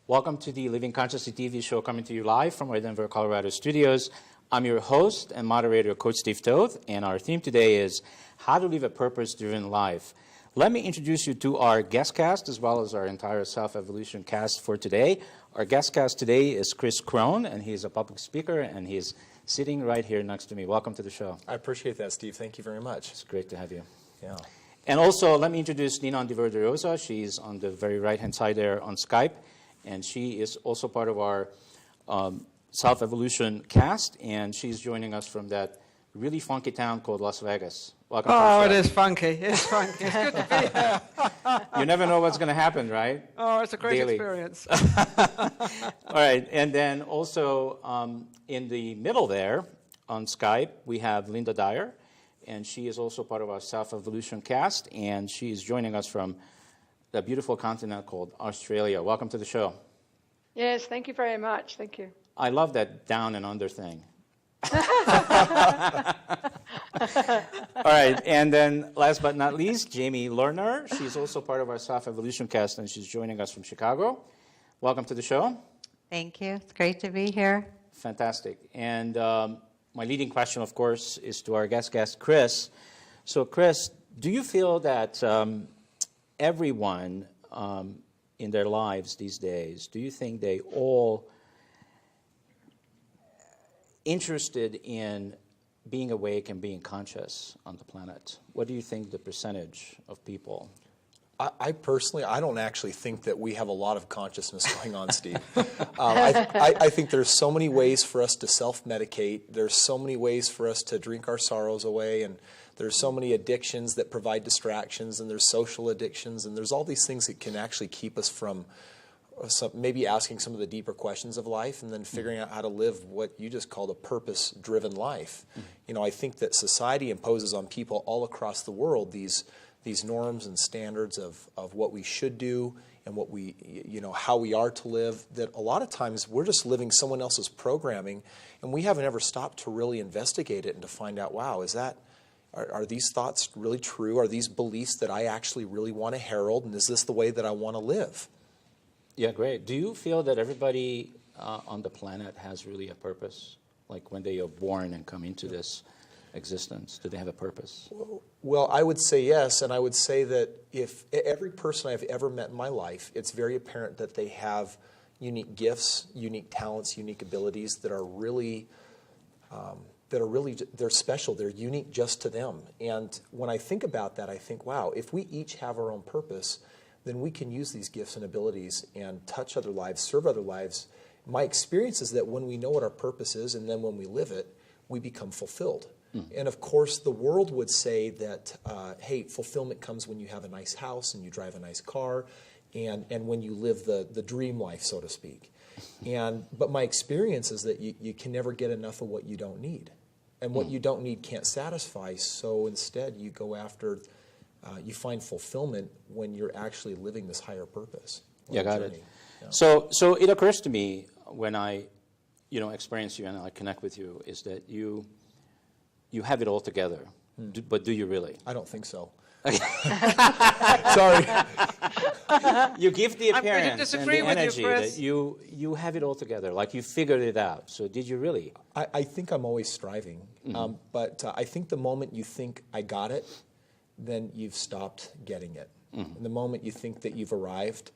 Welcome to the Living Consciously TV show coming to you live from our Denver, Colorado studios. I'm your host and moderator, Coach Steve Toth, and our theme today is how to live a purpose-driven life. Let me introduce you to our guest cast as well as our entire Self-Evolution cast for today. Our guest cast today is Chris Crone, and he's a public speaker, and he's sitting right here next to me. Welcome to the show. I appreciate that, Steve. Thank you very much. It's great to have you. Yeah. And also, let me introduce Nina Ondiver de Rosa. She's on the very right-hand side there on Skype, and she is also part of our Self-Evolution cast, and she's joining us from that really funky town called Las Vegas. Welcome to the show. It is funky. It's funky. It's good to be here. You never know what's going to happen, right? Oh, it's a great Daily. experience. All right, and then also in the middle there on Skype, we have Linda Dyer, and she is also part of our Self-Evolution cast, and she is joining us from the beautiful continent called Australia. Welcome to the show. Yes, thank you very much. Thank you. I love that down and under thing. All right, and then last but not least, Jamie Lerner. She's also part of our Self-Evolution cast, and she's joining us from Chicago. Welcome to the show. Thank you. It's great to be here. Fantastic. And my leading question, of course, is to our guest, Chris. So, Chris, do you feel that everyone in their lives these days, do you think they all interested in being awake and being conscious on the planet? What do you think the percentage of people? I personally, I don't actually think that we have a lot of consciousness going on, Steve. I think there's so many ways for us to self-medicate. There's so many ways for us to drink our sorrows away, and there's so many addictions that provide distractions, and there's social addictions, and there's all these things that can actually keep us from maybe asking some of the deeper questions of life and then figuring out how to live what you just called a purpose-driven life. You know, I think that society imposes on people all across the world these norms and standards of what we should do and what we, you know, how we are to live, that a lot of times we're just living someone else's programming, and we haven't ever stopped to really investigate it and to find out, wow, are these thoughts really true? Are these beliefs that I actually really want to herald, and is this the way that I want to live? Yeah, great. Do you feel that everybody on the planet has really a purpose? Like when they are born and come into this existence, do they have a purpose? Well, I would say yes, and I would say that if every person I've ever met in my life, it's very apparent that they have unique gifts, unique talents, unique abilities that are really they're special. They're unique just to them. And when I think about that, I think, wow, if we each have our own purpose, then we can use these gifts and abilities and touch other lives, serve other lives. My experience is that when we know what our purpose is and then when we live it, we become fulfilled. And of course, the world would say that, hey, fulfillment comes when you have a nice house and you drive a nice car and when you live the dream life, so to speak. But my experience is that you can never get enough of what you don't need. And what you don't need can't satisfy, so instead you go after you find fulfillment when you're actually living this higher purpose. Yeah, got it. Yeah. So it occurs to me when I, experience you and I connect with you is that you have it all together, but do you really? I don't think so. Sorry. You give the appearance and the energy Chris. that you have it all together, like you figured it out. So did you really? I think I'm always striving, but I think the moment you think I got it, then you've stopped getting it. And the moment you think that you've arrived,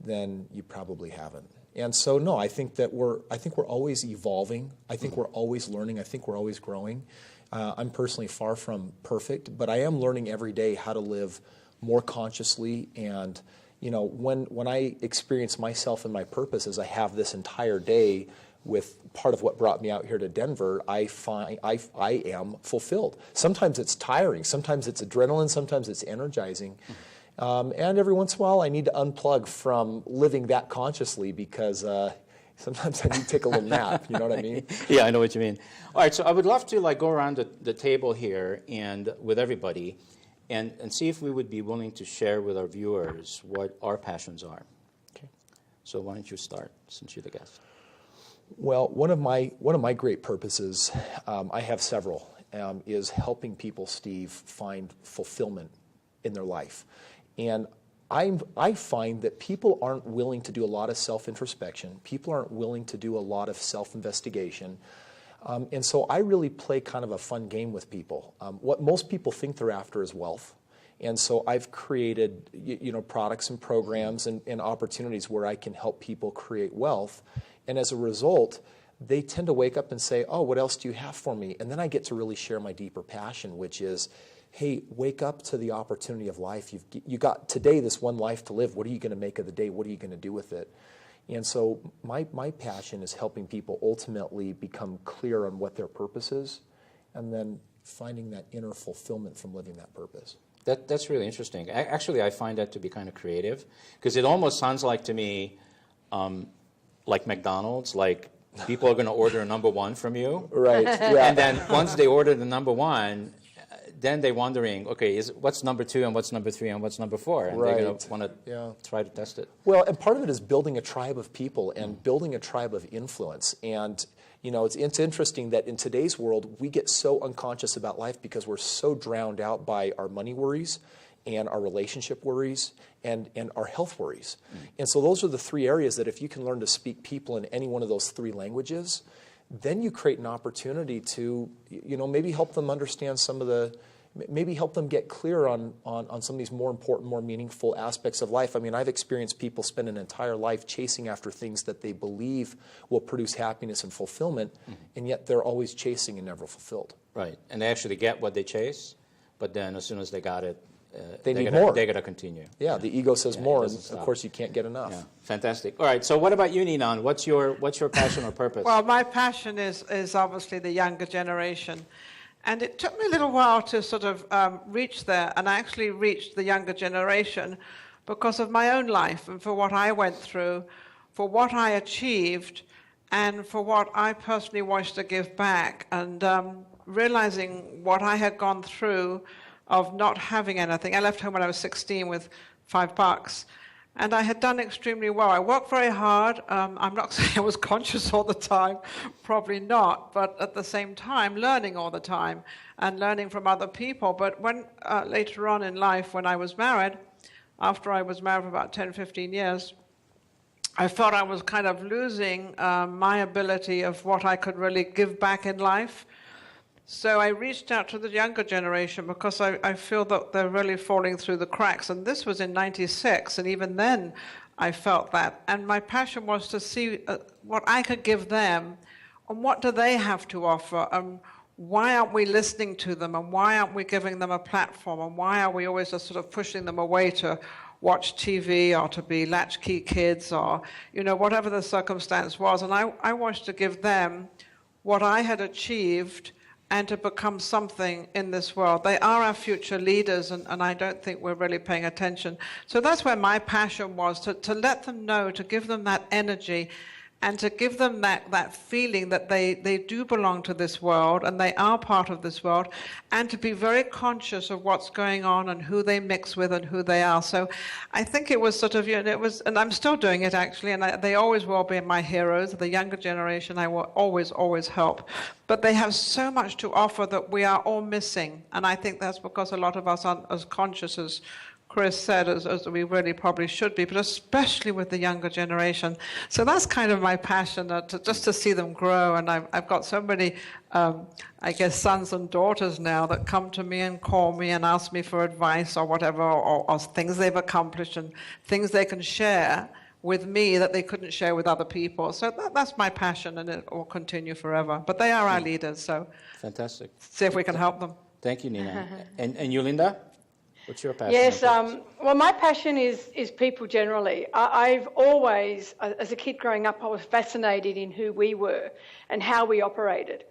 then you probably haven't. And so, no, I think we're always evolving. I think we're always learning. I think we're always growing. I'm personally far from perfect, but I am learning every day how to live more consciously. And when I experience myself and my purpose as I have this entire day with part of what brought me out here to Denver, I find I am fulfilled. Sometimes it's tiring, sometimes it's adrenaline, sometimes it's energizing. And every once in a while I need to unplug from living that consciously because sometimes I need to take a little nap, you know what I mean? Yeah, I know what you mean. All right, so I would love to go around the table here and with everybody and see if we would be willing to share with our viewers what our passions are. Okay. So why don't you start, since you're the guest? Well, one of my great purposes, I have several, is helping people, Steve, find fulfillment in their life. And I find that people aren't willing to do a lot of self-introspection. People aren't willing to do a lot of self-investigation. And so I really play kind of a fun game with people. What most people think they're after is wealth. And so I've created products and programs and opportunities where I can help people create wealth. And as a result, they tend to wake up and say, oh, what else do you have for me? And then I get to really share my deeper passion, which is, hey, wake up to the opportunity of life. You got today this one life to live. What are you going to make of the day? What are you going to do with it? And so my passion is helping people ultimately become clear on what their purpose is and then finding that inner fulfillment from living that purpose. That's really interesting. Actually, I find that to be kind of creative because it almost sounds like to me like McDonald's, like people are going to order a number one from you. Right, yeah. And then once they order the number one, then they're wondering, okay, what's number two and what's number three and what's number four? And they're going to want to try to test it. Well, and part of it is building a tribe of people and building a tribe of influence. And it's interesting that in today's world, we get so unconscious about life because we're so drowned out by our money worries and our relationship worries and our health worries. And so those are the three areas that if you can learn to speak people in any one of those three languages, then you create an opportunity to, maybe help them understand maybe help them get clear on some of these more important, more meaningful aspects of life. I mean, I've experienced people spend an entire life chasing after things that they believe will produce happiness and fulfillment, and yet they're always chasing and never fulfilled. Right, and they actually get what they chase, but then as soon as they got it, they need more. They got to continue. Yeah, the ego says more, and stop. of course you can't get enough. Yeah, fantastic. All right, so what about you, Ninan? What's your passion or purpose? Well, my passion is obviously the younger generation. And it took me a little while to sort of reach there, and I actually reached the younger generation because of my own life and for what I went through, for what I achieved, and for what I personally wanted to give back. And realizing what I had gone through of not having anything. I left home when I was 16 with $5. And I had done extremely well. I worked very hard. I'm not saying I was conscious all the time, probably not, but at the same time, learning all the time and learning from other people. But when later on in life, when I was married, after I was married for about 10, 15 years, I felt I was kind of losing my ability of what I could really give back in life. So I reached out to the younger generation because I feel that they're really falling through the cracks. And this was in '96, and even then I felt that. And my passion was to see what I could give them and what do they have to offer, and why aren't we listening to them, and why aren't we giving them a platform, and why are we always just sort of pushing them away to watch TV or to be latchkey kids or, whatever the circumstance was. And I wanted to give them what I had achieved and to become something in this world. They are our future leaders, and I don't think we're really paying attention. So that's where my passion was, to let them know, to give them that energy, and to give them that feeling that they do belong to this world, and they are part of this world, and to be very conscious of what's going on and who they mix with and who they are. So I think it was sort of, it was, and I'm still doing it actually, and they always will be my heroes. The younger generation, I will always help. But they have so much to offer that we are all missing, and I think that's because a lot of us aren't as conscious as Chris said, as we really probably should be, but especially with the younger generation. So that's kind of my passion, just to see them grow. And I've got so many, sons and daughters now that come to me and call me and ask me for advice or whatever, or things they've accomplished and things they can share with me that they couldn't share with other people. So that's my passion, and it will continue forever. But they are our leaders, so fantastic. See if we can help them. Thank you, Nina. And you, Linda? What's your passion? Yes, well, my passion is people generally. I've always, as a kid growing up, I was fascinated in who we were and how we operated.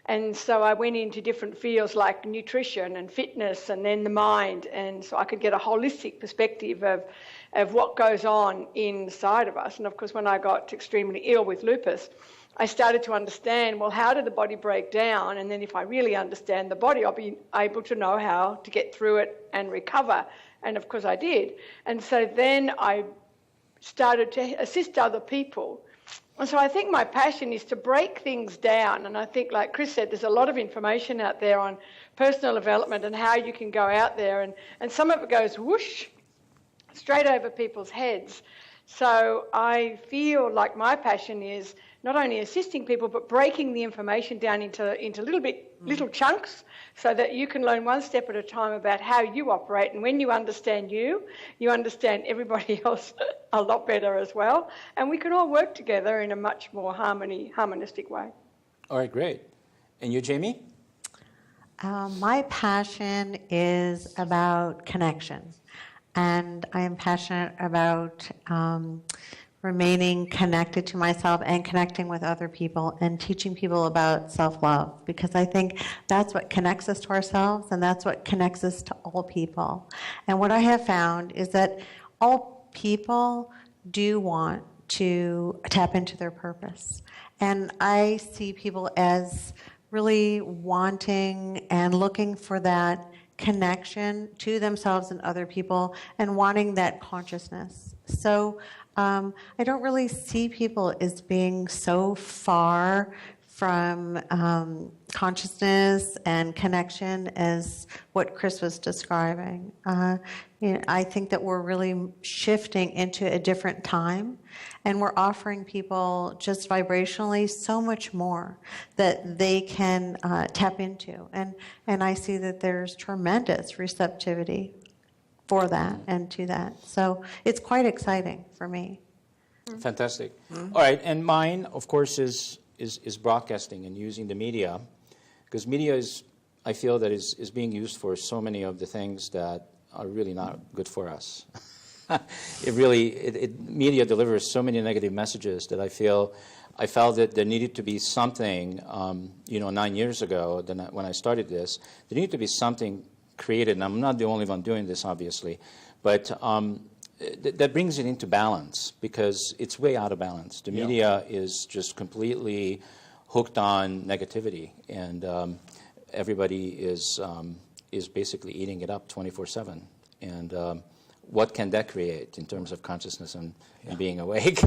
And so I went into different fields like nutrition and fitness and then the mind. And so I could get a holistic perspective of what goes on inside of us. And of course, when I got extremely ill with lupus, I started to understand, well, how did the body break down? And then if I really understand the body, I'll be able to know how to get through it and recover. And of course I did. And so then I started to assist other people. And so I think my passion is to break things down. And I think, like Chris said, there's a lot of information out there on personal development and how you can go out there. And some of it goes whoosh, straight over people's heads. So I feel like my passion is not only assisting people, but breaking the information down into little chunks so that you can learn one step at a time about how you operate. And when you understand you understand everybody else a lot better as well. And we can all work together in a much more harmonistic way. All right, great. And you, Jamie? My passion is about connection. And I am passionate about remaining connected to myself and connecting with other people and teaching people about self-love, because I think that's what connects us to ourselves and that's what connects us to all people. And what I have found is that all people do want to tap into their purpose. And I see people as really wanting and looking for that connection to themselves and other people and wanting that consciousness. So I don't really see people as being so far from consciousness and connection as what Chris was describing. I think that we're really shifting into a different time, and we're offering people just vibrationally so much more that they can tap into. And I see that there's tremendous receptivity for that and to that. So it's quite exciting for me. Fantastic. All right, and mine, of course, is broadcasting and using the media, because media is, I feel that is being used for so many of the things that are really not good for us. Media delivers so many negative messages that I felt that there needed to be something, 9 years ago when I started this, there needed to be something created, and I'm not the only one doing this, obviously, but that brings it into balance, because it's way out of balance. The media is just completely hooked on negativity, and everybody is basically eating it up 24/7. And what can that create in terms of consciousness and being awake?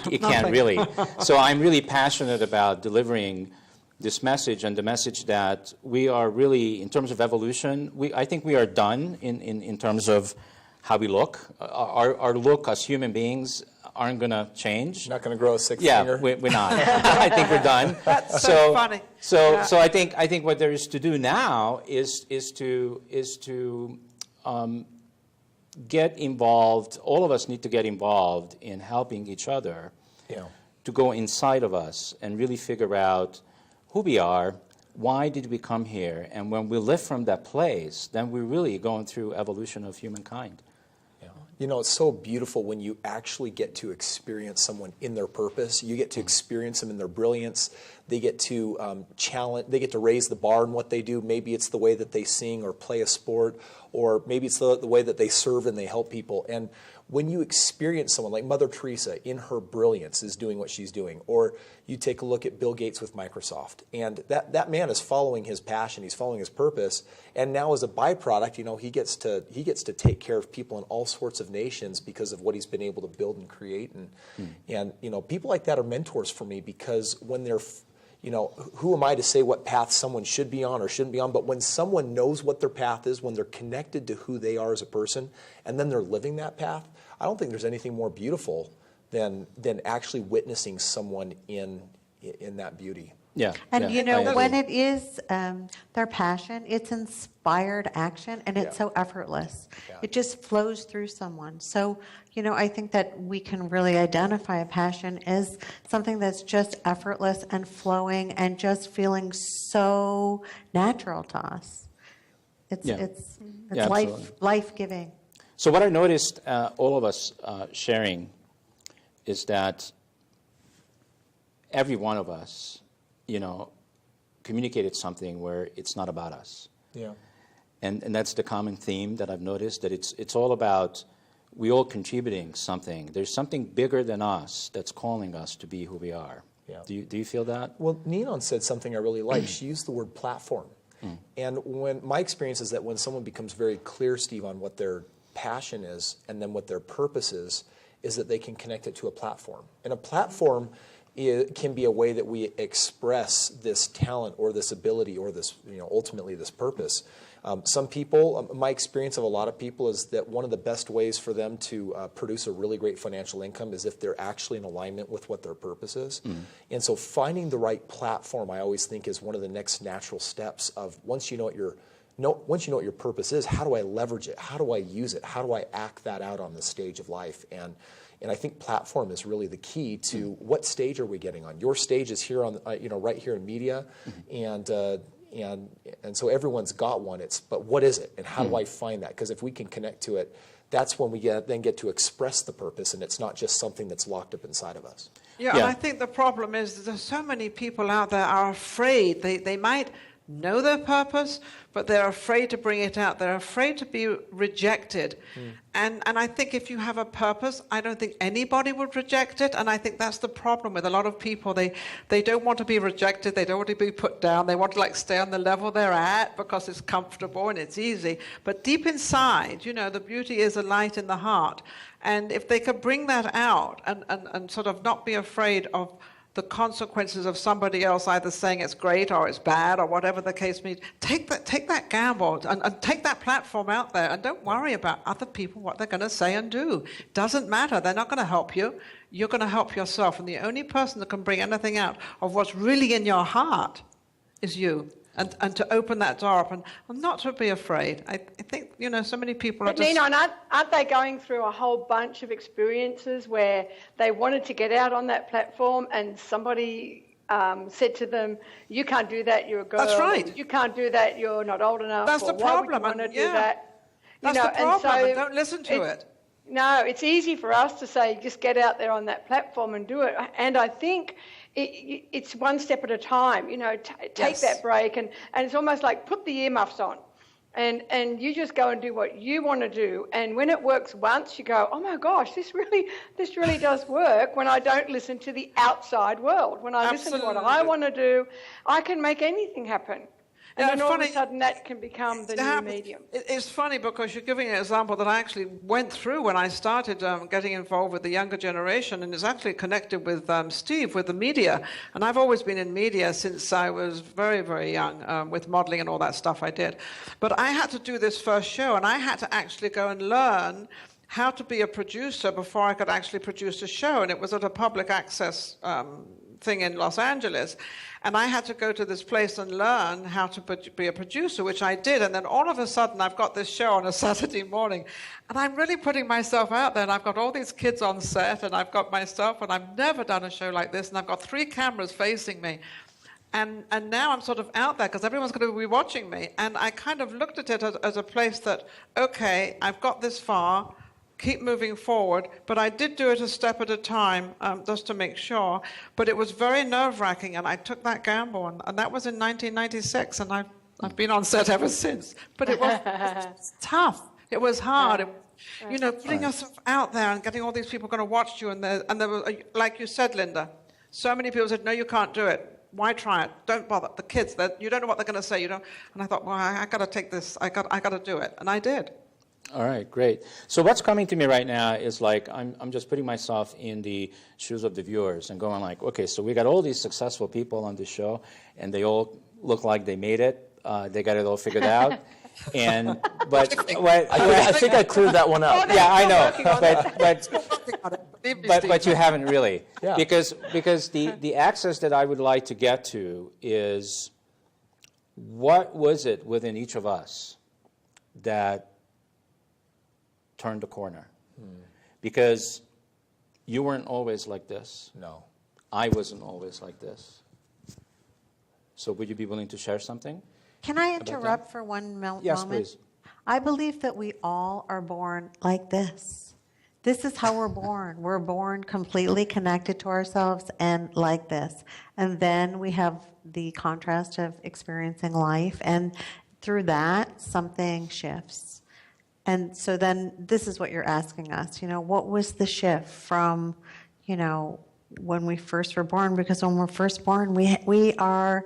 it can't really. So I'm really passionate about delivering this message, and the message that we are really, in terms of evolution, I think we are done in terms of how we look. Our look as human beings aren't going to change. Not going to grow a sixth finger? Yeah, we're not. I think we're done. That's so funny. So I think what there is to do now is to get involved. All of us need to get involved in helping each other to go inside of us and really figure out who we are, why did we come here, and when we live from that place, then we're really going through evolution of humankind. It's so beautiful when you actually get to experience someone in their purpose. You get to experience them in their brilliance. They get to challenge. They get to raise the bar in what they do. Maybe it's the way that they sing or play a sport, or maybe it's the way that they serve and they help people. And when you experience someone like Mother Teresa in her brilliance is doing what she's doing, or you take a look at Bill Gates with Microsoft, and that man is following his passion, he's following his purpose, and now as a byproduct, he gets to take care of people in all sorts of nations because of what he's been able to build and create, and people like that are mentors for me, because when they're who am I to say what path someone should be on or shouldn't be on? But when someone knows what their path is, when they're connected to who they are as a person, and then they're living that path, I don't think there's anything more beautiful than actually witnessing someone in that beauty. Yeah. And I when agree. it is their passion, it's inspired action, and it's so effortless. Yeah. It just flows through someone. So, I think that we can really identify a passion as something that's just effortless and flowing and just feeling so natural to us. It's absolutely. life-giving. So what I noticed all of us sharing is that every one of us, communicated something where it's not about us. Yeah. And that's the common theme that I've noticed, that it's all about we all contributing something. There's something bigger than us that's calling us to be who we are. Yeah. Do you feel that? Well, Ninon said something I really like. She used the word platform. And my experience is that when someone becomes very clear, Steve, on what their passion is and then what their purpose is that they can connect it to a platform. And a platform can be a way that we express this talent or this ability or this, ultimately this purpose. Some people, my experience of a lot of people is that one of the best ways for them to produce a really great financial income is if they're actually in alignment with what their purpose is. And so finding the right platform, I always think, is one of the next natural steps of once you know what your purpose is, how do I leverage it? How do I use it? How do I act that out on the stage of life? And I think platform is really the key to what stage are we getting on. Your stage is here on, right here in media, and so everyone's got one. But what is it, and how do I find that? Because if we can connect to it, that's when we then get to express the purpose, and it's not just something that's locked up inside of us. Yeah, and I think the problem is that there's so many people out there are afraid. They might know their purpose, but they're afraid to bring it out. They're afraid to be rejected. And I think if you have a purpose, I don't think anybody would reject it. And I think that's the problem with a lot of people. They don't want to be rejected. They don't want to be put down. They want to stay on the level they're at because it's comfortable and it's easy. But deep inside, the beauty is a light in the heart. And if they could bring that out and sort of not be afraid of the consequences of somebody else either saying it's great or it's bad or whatever the case may be, take that gamble and take that platform out there, and don't worry about other people, what they're going to say and do. Doesn't matter. They're not going to help you. You're going to help yourself. And the only person that can bring anything out of what's really in your heart is you. And to open that door up and not to be afraid. I think, so many people are just... Nina, aren't they going through a whole bunch of experiences where they wanted to get out on that platform and somebody said to them, you can't do that, you're a girl. That's right. You can't do that, you're not old enough. That's the problem. Why would you want to do that? That's the problem, and don't listen to it. No, it's easy for us to say, just get out there on that platform and do it. And I think it's one step at a time, take that break. And it's almost like put the earmuffs on and you just go and do what you want to do. And when it works once, you go, oh my gosh, this really does work when I don't listen to the outside world. When I listen to what I want to do, I can make anything happen. And then all of a sudden that can become the new medium. It's funny because you're giving an example that I actually went through when I started getting involved with the younger generation, and it's actually connected with Steve, with the media. And I've always been in media since I was very, very young, with modeling and all that stuff I did. But I had to do this first show, and I had to actually go and learn how to be a producer before I could actually produce a show. And it was at a public access thing in Los Angeles. And I had to go to this place and learn how to be a producer, which I did. And then all of a sudden, I've got this show on a Saturday morning. And I'm really putting myself out there. And I've got all these kids on set. And I've got myself. And I've never done a show like this. And I've got 3 cameras facing me. And now I'm sort of out there because everyone's going to be watching me. And I kind of looked at it as a place that, okay, I've got this far. Keep moving forward, but I did do it a step at a time, just to make sure. But it was very nerve-wracking, and I took that gamble, and that was in 1996, and I've been on set ever since. But it was tough. It was hard. Putting yourself out there and getting all these people going to watch you, and there was, like you said, Linda, so many people said, no, you can't do it. Why try it? Don't bother. The kids, you don't know what they're going to say. And I thought, well, I got to take this. I got to do it, and I did. All right, great. So what's coming to me right now is I'm just putting myself in the shoes of the viewers and going okay, so we got all these successful people on this show, and they all look like they made it. They got it all figured out. But I think I cleared that one up. Yeah, I know. But you haven't really. Yeah. Because the access that I would like to get to is what was it within each of us that turned the corner? Because you weren't always like this. No. I wasn't always like this. So would you be willing to share something? Can I interrupt for one moment? Yes, please. I believe that we all are born like this. This is how we're born. We're born completely connected to ourselves and like this. And then we have the contrast of experiencing life. And through that, something shifts. And so then this is what you're asking us. What was the shift from, when we first were born? Because when we're first born, we are,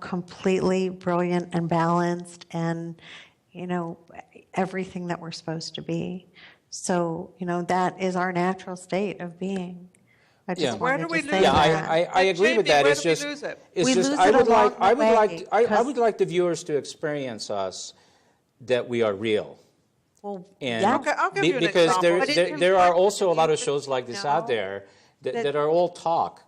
completely brilliant and balanced and, everything that we're supposed to be. So, that is our natural state of being. I just Where wanted do we to lose say it? that. I agree with that. Where It's do we lose it? I would like the viewers to experience us that we are real. Well, And yeah. Okay, I'll give you an because example. But it's there are important also a for lot you of to shows like this out know there that that- are all talk.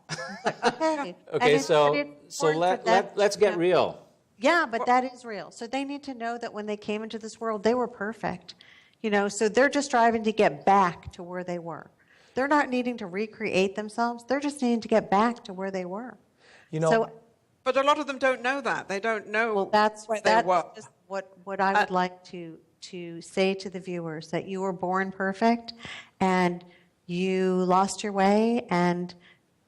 Okay. Okay, And so it's so important for them let's to get know- real. Yeah, but that is real. So they need to know that when they came into this world, they were perfect. You know, so they're just striving to get back to where they were. They're not needing to recreate themselves. They're just needing to get back to where they were. You know, So, But a lot of them don't know that. They don't know well, that's where they were. just what I would like to say to the viewers, that you were born perfect, and you lost your way, and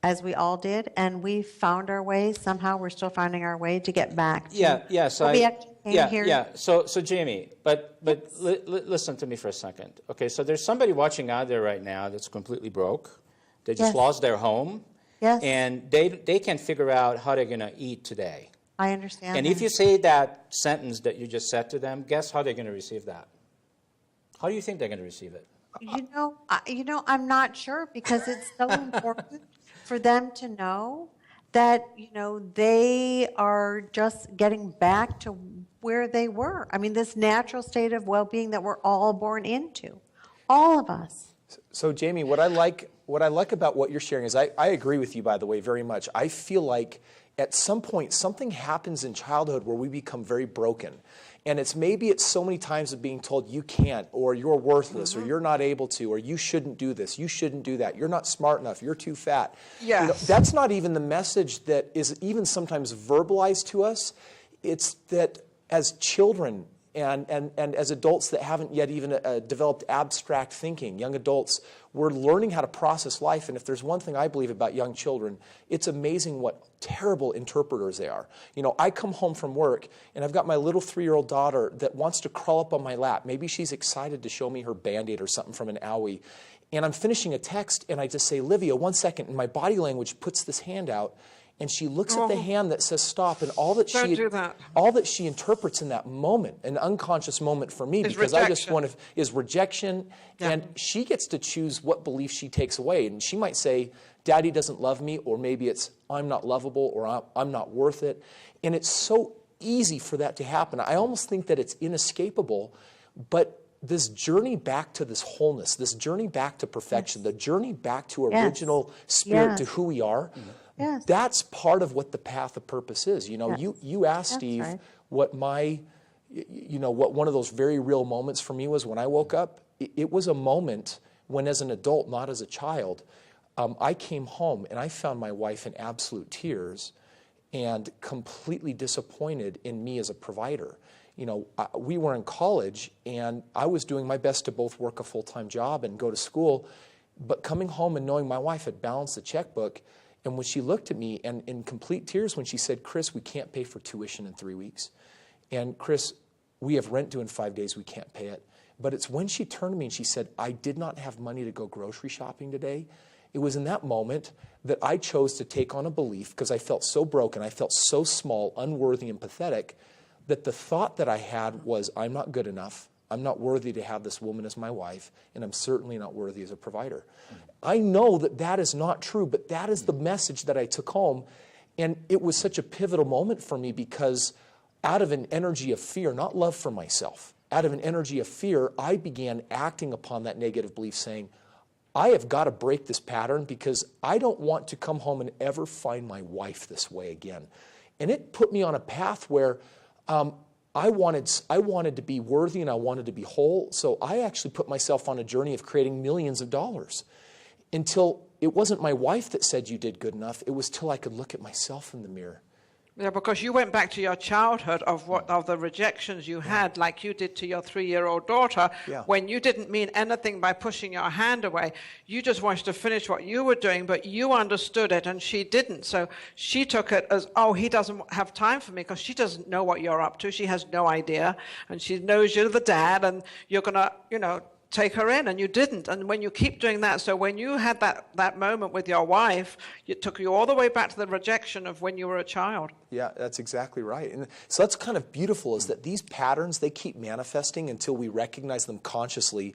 as we all did, and we found our way. Somehow, we're still finding our way to get back to Yeah. So where we actually came here. yeah. So Jamie, but listen to me for a second. Okay, so there's somebody watching out there right now that's completely broke. They just Yes. lost their home. Yes. And they can't figure out how they're going to eat today. I understand. And that. if you say that sentence that you just said to them, guess how they're going to receive that? How do you think they're going to receive it? I'm not sure, because it's so important for them to know that, they are just getting back to where they were. I mean, this natural state of well-being that we're all born into, all of us. So Jamie, what I like about what you're sharing is I agree with you, by the way, very much. I feel like at some point something happens in childhood where we become very broken. And maybe it's so many times of being told you can't, or you're worthless, or you're not able to, or you shouldn't do this, you shouldn't do that, you're not smart enough, you're too fat. Yes. That's not even the message that is even sometimes verbalized to us. It's that as children and as adults that haven't yet even developed abstract thinking, young adults, we're learning how to process life. And if there's one thing I believe about young children, it's amazing what terrible interpreters they are. I come home from work, and I've got my little 3-year-old daughter that wants to crawl up on my lap. Maybe she's excited to show me her Band-Aid or something from an owie. And I'm finishing a text, and I just say, Livia, 1 second. And my body language puts this hand out, and she looks at the hand that says stop, and all that she interprets in that moment, an unconscious moment for me, because I just want to, is rejection. Yeah. And she gets to choose what belief she takes away. And she might say, Daddy doesn't love me, or maybe it's I'm not lovable, or I'm not worth it. And it's so easy for that to happen. I almost think that it's inescapable, but this journey back to this wholeness, this journey back to perfection, the journey back to original spirit, to who we are, Yes. that's part of what the path of purpose is. You asked That's Steve right. what what one of those very real moments for me was when I woke up. It was a moment when, as an adult, not as a child, I came home and I found my wife in absolute tears and completely disappointed in me as a provider. We were in college, and I was doing my best to both work a full-time job and go to school, but coming home and knowing my wife had balanced the checkbook, and when she looked at me, and in complete tears when she said, Chris, we can't pay for tuition in 3 weeks. And Chris, we have rent due in 5 days, we can't pay it. But it's when she turned to me and she said, I did not have money to go grocery shopping today. It was in that moment that I chose to take on a belief, because I felt so broken, I felt so small, unworthy, and pathetic, that the thought that I had was, I'm not good enough, I'm not worthy to have this woman as my wife, and I'm certainly not worthy as a provider. I know that that is not true, but that is the message that I took home. And it was such a pivotal moment for me, because out of an energy of fear, not love for myself, out of an energy of fear, I began acting upon that negative belief, saying, I have got to break this pattern, because I don't want to come home and ever find my wife this way again. And it put me on a path where I wanted to be worthy, and I wanted to be whole. So I actually put myself on a journey of creating millions of dollars, until it wasn't my wife that said you did good enough. It was till I could look at myself in the mirror. Yeah, because you went back to your childhood of the rejections you had, like you did to your 3-year-old daughter, when you didn't mean anything by pushing your hand away. You just wanted to finish what you were doing, but you understood it and she didn't. So she took it as, oh, he doesn't have time for me, because she doesn't know what you're up to. She has no idea, and she knows you're the dad, and you're going to, take her in, and you didn't. And when you keep doing that, so when you had that moment with your wife, it took you all the way back to the rejection of when you were a child. Yeah, that's exactly right. And so that's kind of beautiful, is that these patterns, they keep manifesting until we recognize them consciously,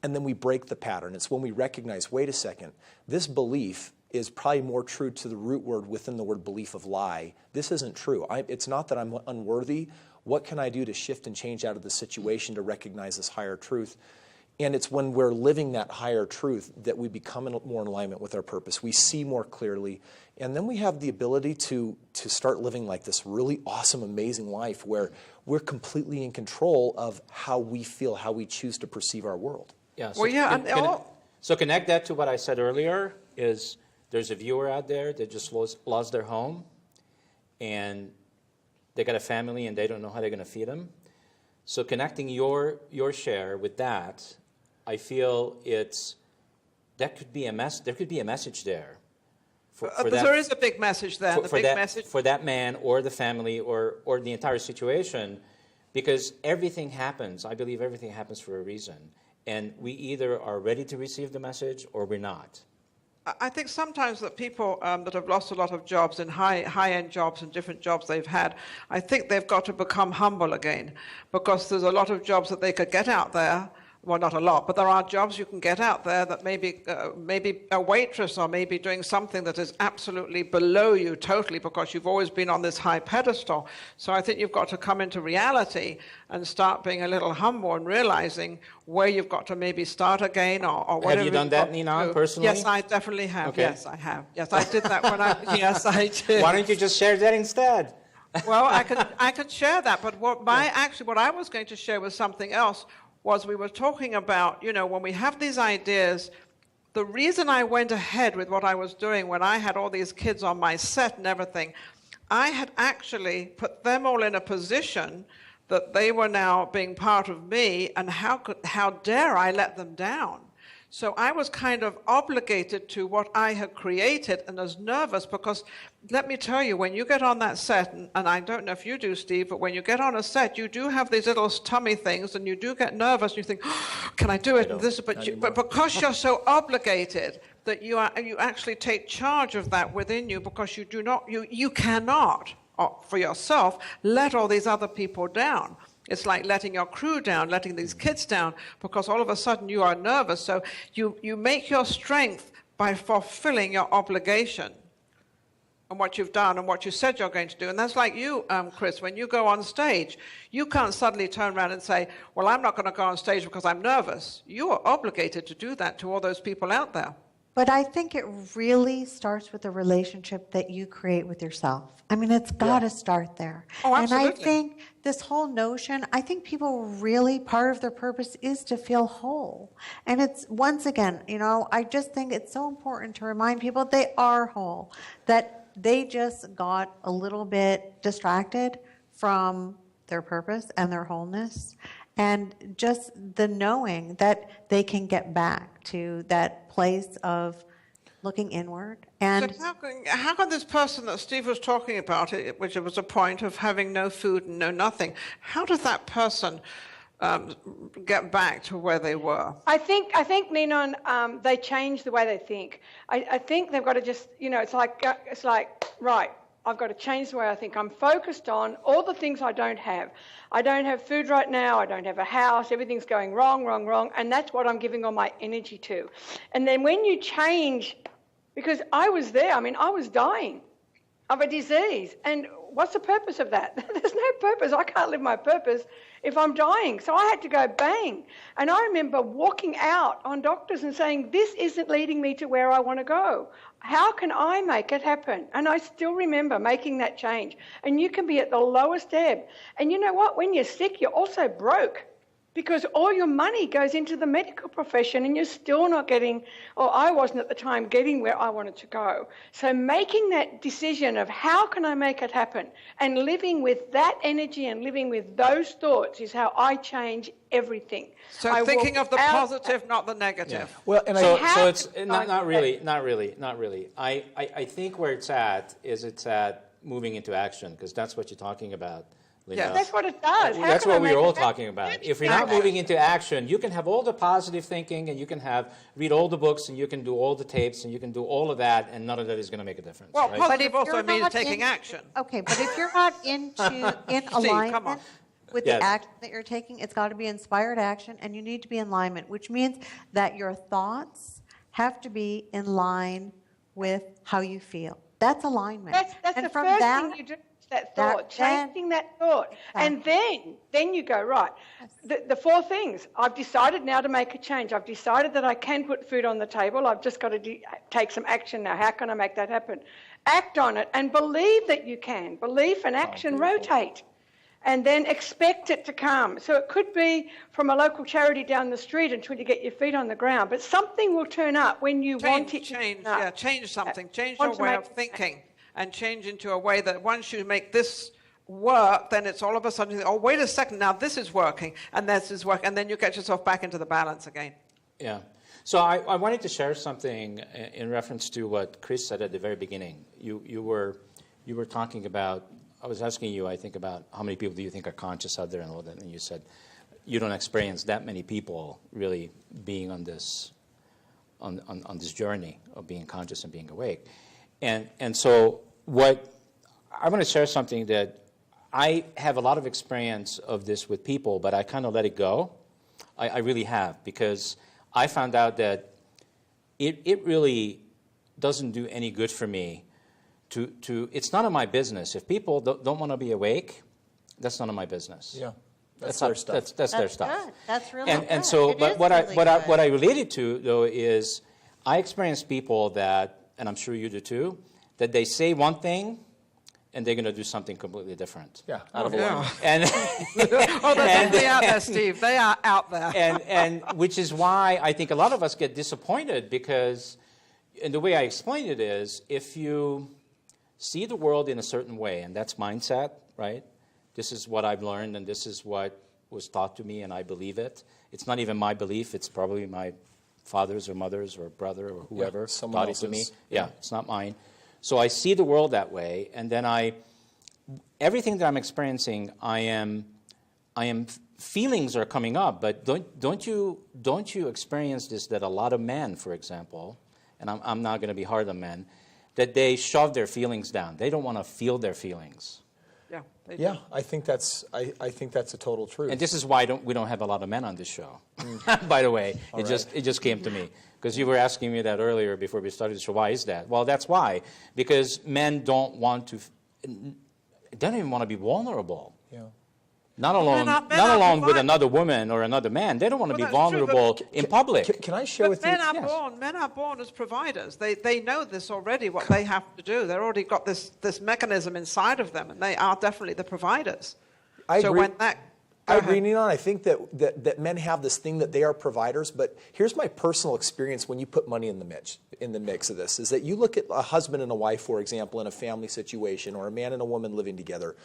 and then we break the pattern. It's when we recognize, wait a second, this belief is probably more true to the root word within the word belief of lie. This isn't true. It's not that I'm unworthy. What can I do to shift and change out of the situation to recognize this higher truth? And it's when we're living that higher truth that we become more in alignment with our purpose. We see more clearly, and then we have the ability to start living like this really awesome, amazing life where we're completely in control of how we feel, how we choose to perceive our world. Yeah. Well, yeah, So connect that to what I said earlier, is there's a viewer out there that just lost their home, and they got a family, and they don't know how they're going to feed them. So connecting your share with that, I feel there could be a message there. For that, there is a big message there. For that man or the family or the entire situation, because everything happens. I believe everything happens for a reason, and we either are ready to receive the message or we're not. I think sometimes that people that have lost a lot of jobs in high-end jobs and different jobs they've had, I think they've got to become humble again, because there's a lot of jobs that they could get out there. Well, not a lot, but there are jobs you can get out there that maybe a waitress or maybe doing something that is absolutely below you totally, because you've always been on this high pedestal. So I think you've got to come into reality and start being a little humble and realizing where you've got to maybe start again or whatever. Have you done that, Nina, personally? Yes, I definitely have. Okay. Yes, I have. Yes, I did that when yes, I did. Why don't you just share that instead? Well, I could share that, but what I was going to share was something else. Was we were talking about, when we have these ideas, the reason I went ahead with what I was doing when I had all these kids on my set and everything, I had actually put them all in a position that they were now being part of me, and how dare I let them down? So I was kind of obligated to what I had created, and I was nervous because, let me tell you, when you get on that set, and I don't know if you do, Steve, but when you get on a set, you do have these little tummy things, and you do get nervous, and you think, oh, can I do it? And this, but because you're so obligated that you actually take charge of that within you, because you cannot, for yourself, let all these other people down. It's like letting your crew down, letting these kids down, because all of a sudden you are nervous. So you make your strength by fulfilling your obligation and what you've done and what you said you're going to do. And that's like you, Chris, when you go on stage, you can't suddenly turn around and say, well, I'm not going to go on stage because I'm nervous. You are obligated to do that to all those people out there. But I think it really starts with the relationship that you create with yourself. I mean, it's got to start there. Oh, absolutely. And I think this whole notion, I think people really, part of their purpose is to feel whole. And it's, once again, I just think it's so important to remind people they are whole, that they just got a little bit distracted from their purpose and their wholeness. And just the knowing that they can get back to that place of looking inward. And so how can this person that Steve was talking about, which was a point of having no food and no nothing, how does that person get back to where they were? I think Nina, they change the way they think. I think they've got to just, it's like, right, I've got to change the way I think. I'm focused on all the things I don't have. I don't have food right now. I don't have a house. Everything's going wrong. And that's what I'm giving all my energy to. And then when you change, because I was there, I was dying of a disease. And what's the purpose of that? There's no purpose. I can't live my purpose if I'm dying. So I had to go bang. And I remember walking out on doctors and saying, this isn't leading me to where I want to go. How can I make it happen? And I still remember making that change. And you can be at the lowest ebb. And you know what? When you're sick, you're also broke, because all your money goes into the medical profession and you're still not getting, or I wasn't at the time, getting where I wanted to go. So making that decision of how can I make it happen, and living with that energy and living with those thoughts is how I change everything. So thinking of the positive, not the negative. Yeah. Well, and so it's not really. I think where it's at moving into action, because that's what you're talking about, Linda. Yeah, that's what it does. That's what we're all talking about. If you're not moving into action, you can have all the positive thinking, and you can read all the books, and you can do all the tapes, and you can do all of that, and none of that is going to make a difference. Well, right? positive also means taking action. Okay, but if you're not in alignment with the action that you're taking, it's got to be inspired action, and you need to be in alignment, which means that your thoughts have to be in line with how you feel. That's alignment. That's the first thing you do. that thought, changing that thought. And then you go, right, the 4 things. I've decided now to make a change. I've decided that I can put food on the table. I've just got to take some action now. How can I make that happen? Act on it and believe that you can. Belief and action rotate. And then expect it to come. So it could be from a local charity down the street until you get your feet on the ground. But something will turn up when you want it to change, turn up. yeah, change something. Change Want your to way make of thinking and change into a way that once you make this work, then it's all of a sudden, oh, wait a second, now this is working and this is working. And then you get yourself back into the balance again. Yeah. So I wanted to share something in reference to what Chris said at the very beginning. You were talking about, I was asking you, I think, about how many people do you think are conscious out there and all that, and you said you don't experience that many people really being on this this journey of being conscious and being awake. And so what I want to share something that I have a lot of experience of this with people, but I kind of let it go. I really have, because I found out that it really doesn't do any good for me it's none of my business. If people don't want to be awake, that's none of my business. Yeah, that's their stuff. That's their stuff. Good. That's really And good. so, It but is what really I good. related to though is I experience people that, and I'm sure you do too, that they say one thing and they're going to do something completely different. Yeah, out of Yeah. alignment. And Oh, they're definitely out there, Steve. They are out there. and which is why I think a lot of us get disappointed, because, and the way I explain it is, if you see the world in a certain way, and that's mindset, right? This is what I've learned, and this is what was taught to me, and I believe it. It's not even my belief. It's probably my father's or mother's or brother or whoever someone taught it to me. else's. Yeah, it's not mine. So I see the world that way, and then everything that I'm experiencing, feelings are coming up, but don't you experience this, that a lot of men, for example, and I'm not going to be hard on men, that they shove their feelings down. They don't want to feel their feelings. Yeah. They do. Yeah, I think that's a total truth. And this is why we don't have a lot of men on this show. By the way, it just came to me, because you were asking me that earlier before we started the show. Why is that? Well, that's why. Because men don't want to, they don't even want to be vulnerable. Yeah. Not alone, men not are alone with blind. another woman or another man. They don't want to be Well, that's true, but vulnerable in public. Can I share But with you? men are born as providers. They know this already, what they have to do. They've already got this mechanism inside of them, and they are definitely the providers. I so agree. when that... I Go agree, ahead. Nina. I think that men have this thing that they are providers, but here's my personal experience when you put money in the mix of this, is that you look at a husband and a wife, for example, in a family situation, or a man and a woman living together,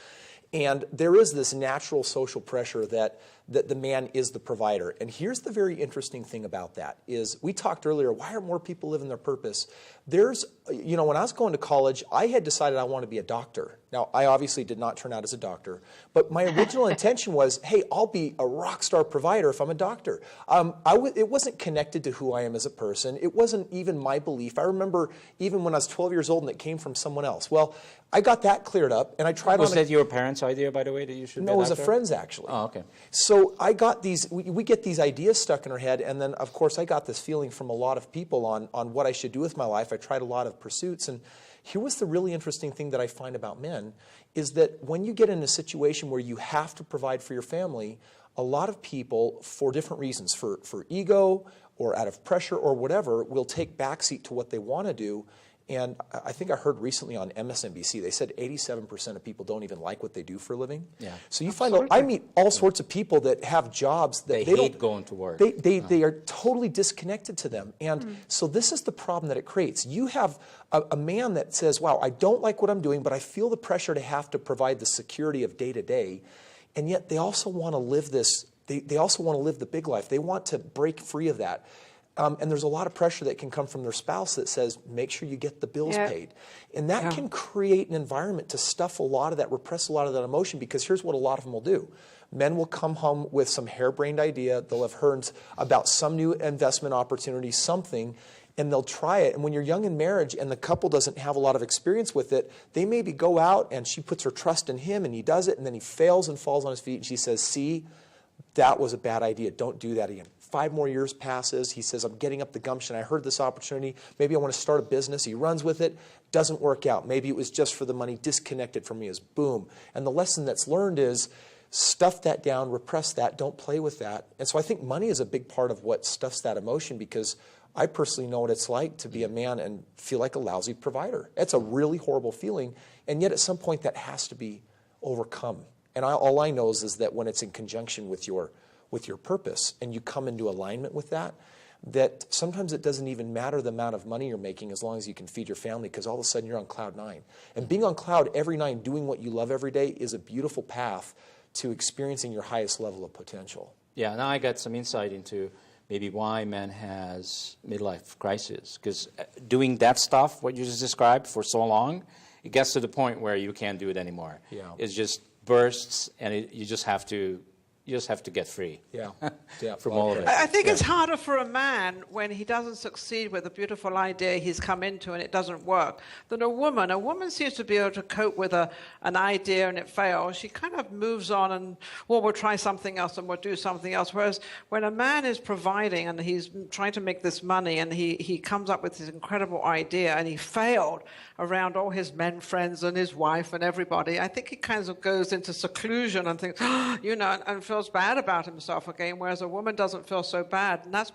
and there is this natural social pressure that the man is the provider. And here's the very interesting thing about that is, we talked earlier, why are more people living their purpose? There's, when I was going to college, I had decided I wanted to be a doctor. Now, I obviously did not turn out as a doctor, but my original intention was, hey, I'll be a rock star provider if I'm a doctor. It wasn't connected to who I am as a person. It wasn't even my belief. I remember even when I was 12 years old and it came from someone else. Well, I got that cleared up, and I tried Was on that your parents' idea, by the way, that you should be No, it was a doctor? friend's, actually. Oh, okay. So I got these, we get these ideas stuck in our head, and then, of course, I got this feeling from a lot of people on what I should do with my life. I tried a lot of pursuits, and here was the really interesting thing that I find about men, is that when you get in a situation where you have to provide for your family, a lot of people, for different reasons, for ego or out of pressure or whatever, will take backseat to what they want to do. And I think I heard recently on MSNBC, they said 87% of people don't even like what they do for a living. Yeah. So you find out, I meet all sorts of people that have jobs that They they hate don't, going to work. They are totally disconnected to them. And so this is the problem that it creates. You have a man that says, wow, I don't like what I'm doing, but I feel the pressure to have to provide the security of day to day. And yet they also want to live this, they also want to live the big life. They want to break free of that. And there's a lot of pressure that can come from their spouse that says, make sure you get the bills paid. And that can create an environment to stuff a lot of that, repress a lot of that emotion, because here's what a lot of them will do. Men will come home with some harebrained idea. They'll have heard about some new investment opportunity, something, and they'll try it. And when you're young in marriage and the couple doesn't have a lot of experience with it, they maybe go out and she puts her trust in him and he does it, and then he fails and falls on his feet, and she says, see, that was a bad idea. Don't do that again. 5 more years passes. He says, I'm getting up the gumption. I heard this opportunity. Maybe I want to start a business. He runs with it. Doesn't work out. Maybe it was just for the money. Disconnected from me is boom. And the lesson that's learned is stuff that down, repress that, don't play with that. And so I think money is a big part of what stuffs that emotion, because I personally know what it's like to be a man and feel like a lousy provider. It's a really horrible feeling. And yet at some point that has to be overcome. And all I know is that when it's in conjunction with your purpose and you come into alignment with that, that sometimes it doesn't even matter the amount of money you're making as long as you can feed your family, because all of a sudden you're on cloud 9. And being on cloud every 9, doing what you love every day, is a beautiful path to experiencing your highest level of potential. Yeah, now I got some insight into maybe why man has midlife crisis. Because doing that stuff, what you just described, for so long, it gets to the point where you can't do it anymore. Yeah. It just bursts, and you just have to get free. Yeah. From all of it. I think it's harder for a man when he doesn't succeed with a beautiful idea he's come into and it doesn't work than a woman. A woman seems to be able to cope with an idea and it fails. She kind of moves on and, well, we'll try something else and we'll do something else. Whereas when a man is providing and he's trying to make this money and he comes up with this incredible idea and he failed around all his men friends and his wife and everybody, I think he kind of goes into seclusion and thinks, and feels bad about himself again, whereas a woman doesn't feel so bad. And that's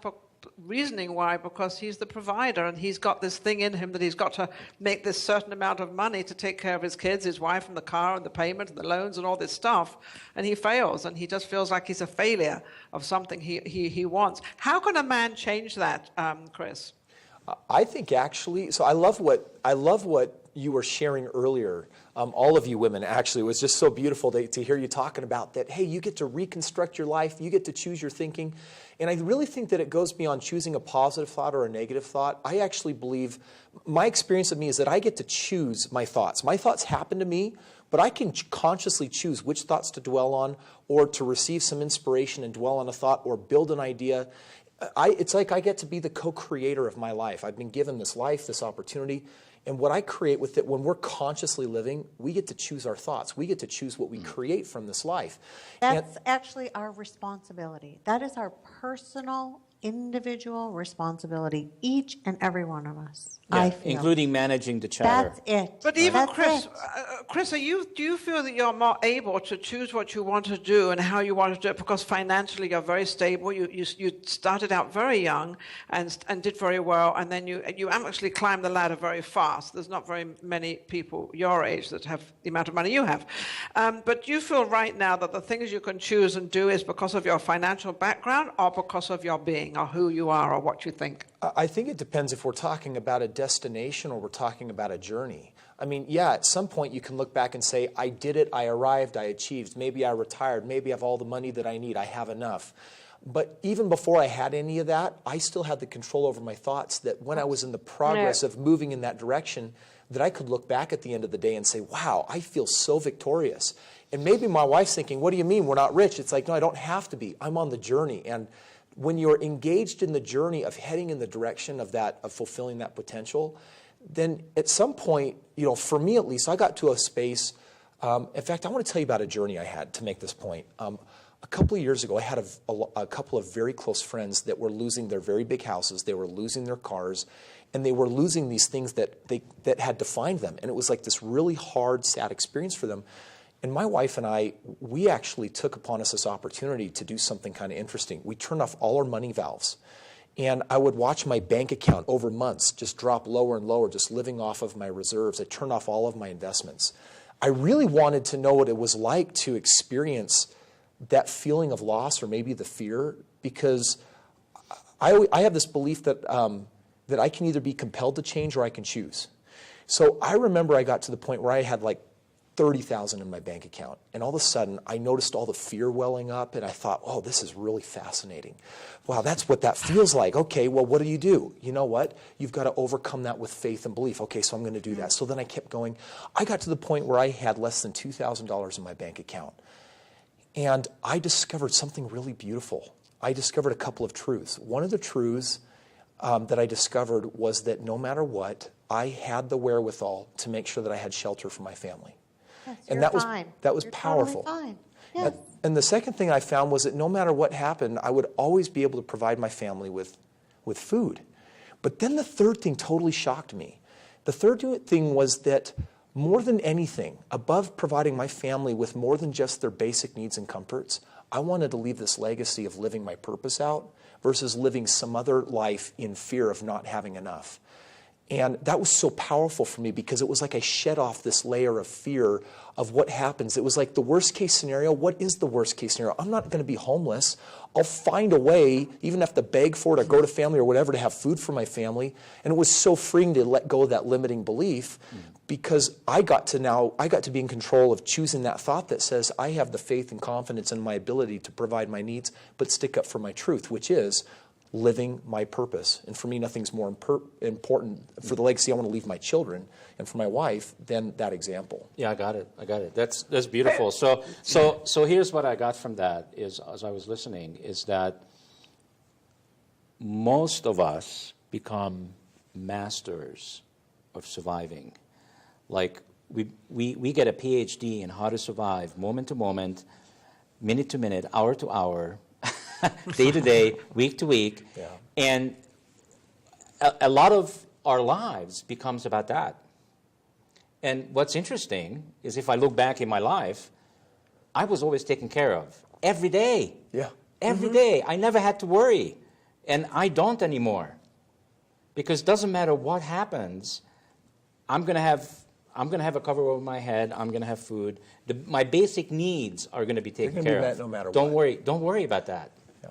reasoning why, because he's the provider and he's got this thing in him that he's got to make this certain amount of money to take care of his kids, his wife, and the car and the payment and the loans and all this stuff, and he fails and he just feels like he's a failure of something he wants. How can a man change that, Chris? I think actually, so I love what you were sharing earlier. All of you women, actually, it was just so beautiful to hear you talking about that. Hey, you get to reconstruct your life. You get to choose your thinking. And I really think that it goes beyond choosing a positive thought or a negative thought. I actually believe, my experience of me is that I get to choose my thoughts. My thoughts happen to me, but I can consciously choose which thoughts to dwell on, or to receive some inspiration and dwell on a thought, or build an idea. It's like I get to be the co-creator of my life. I've been given this life, this opportunity, and what I create with it, when we're consciously living, we get to choose our thoughts. We get to choose what we create from this life. That's actually our responsibility. That is our personal, individual responsibility, each and every one of us, I feel. Including managing the chatter. That's it. But even That's Chris, it. Chris, do you feel that you're more able to choose what you want to do and how you want to do it because financially you're very stable? You started out very young and did very well, and then you actually climbed the ladder very fast. There's not very many people your age that have the amount of money you have. But do you feel right now that the things you can choose and do is because of your financial background or because of your being or who you are or what you think? I think it depends if we're talking about a destination or we're talking about a journey. I mean, yeah, at some point you can look back and say, I did it, I arrived, I achieved. Maybe I retired, maybe I have all the money that I need, I have enough. But even before I had any of that, I still had the control over my thoughts, that when I was in the progress of moving in that direction, that I could look back at the end of the day and say, wow, I feel so victorious. And maybe my wife's thinking, what do you mean we're not rich? It's like, no, I don't have to be. I'm on the journey. And when you're engaged in the journey of heading in the direction of fulfilling that potential, then at some point, for me at least, I got to a space. In fact, I want to tell you about a journey I had to make this point. A couple of years ago, I had a couple of very close friends that were losing their very big houses, they were losing their cars, and they were losing these things that had defined them. And it was like this really hard, sad experience for them. And my wife and I, we actually took upon us this opportunity to do something kind of interesting. We turned off all our money valves. And I would watch my bank account over months just drop lower and lower, just living off of my reserves. I turned off all of my investments. I really wanted to know what it was like to experience that feeling of loss or maybe the fear, because I have this belief that I can either be compelled to change or I can choose. So I remember I got to the point where I had like $30,000 in my bank account. And all of a sudden, I noticed all the fear welling up, and I thought, oh, this is really fascinating. Wow, that's what that feels like. Okay, well, what do? You know what? You've got to overcome that with faith and belief. Okay, so I'm going to do that. So then I kept going. I got to the point where I had less than $2,000 in my bank account. And I discovered something really beautiful. I discovered a couple of truths. One of the truths that I discovered was that no matter what, I had the wherewithal to make sure that I had shelter for my family. Yes, And you're that was fine. that was You're powerful. Totally fine. Yes. And the second thing I found was that no matter what happened, I would always be able to provide my family with food. But then the third thing totally shocked me. The third thing was that more than anything, above providing my family with more than just their basic needs and comforts, I wanted to leave this legacy of living my purpose out versus living some other life in fear of not having enough. And that was so powerful for me because it was like I shed off this layer of fear of what happens. It was like the worst case scenario. What is the worst case scenario? I'm not going to be homeless. I'll find a way, even if I have to beg for it or go to family or whatever, to have food for my family. And it was so freeing to let go of that limiting belief because I got to be in control of choosing that thought that says I have the faith and confidence in my ability to provide my needs, but stick up for my truth, which is living my purpose. And for me, nothing's more important for the legacy I want to leave my children and for my wife than that example. Yeah, I got it. That's beautiful. So here's what I got from that is, as I was listening, is that most of us become masters of surviving. Like we get a PhD in how to survive moment to moment, minute to minute, hour to hour, day to day, week to week. Yeah. And a lot of our lives becomes about that. And what's interesting is if I look back in my life, I was always taken care of every day. Yeah. Every day. I never had to worry. And I don't anymore. Because it doesn't matter what happens, I'm going to have a cover over my head. I'm going to have food. My basic needs are going to be taken care of. Met no matter Don't what. Don't worry about that. Yeah.